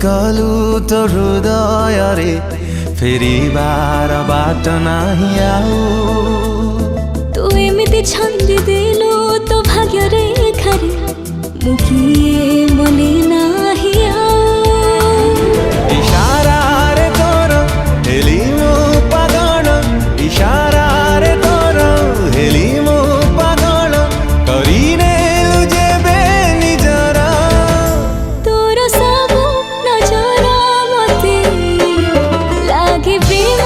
कलु तो हृदय रे फेरिबार बाट नाही आउ तू एमिति छंदी देलु तो भाग्य रेखारे मुकिए मने नाही आउ इशारा रे तोर हेली मो पागल इशारा रे तोर हेली मो पागल करिने जेबे निजर तोर सबु नजर मते लागे प्रेम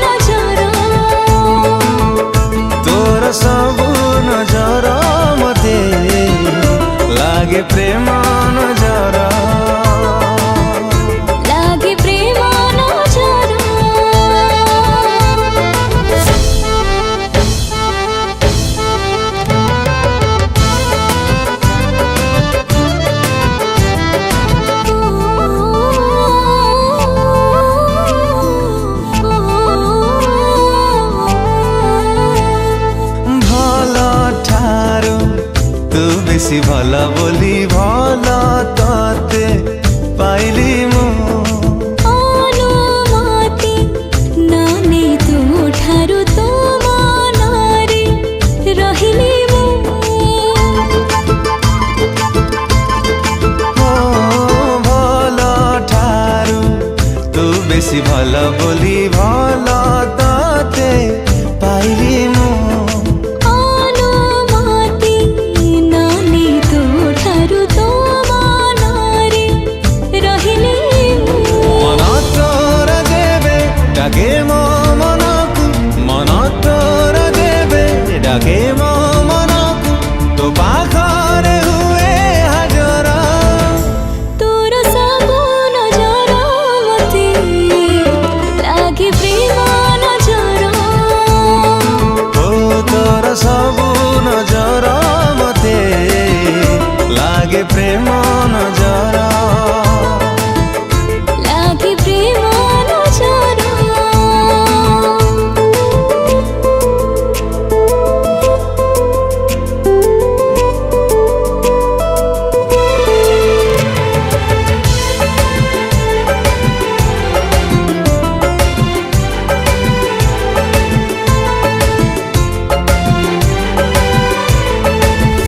नजर तोर सबु नजर मते लागे प्रेम नजर लागे प्रेम नजर बेसी भला बोली भला ताते पाइली मु अनुमति नाने तू ठारू तो मनारे रहिली मु भला ठारू तू बेसी भला बोली भला ताते पाइली मु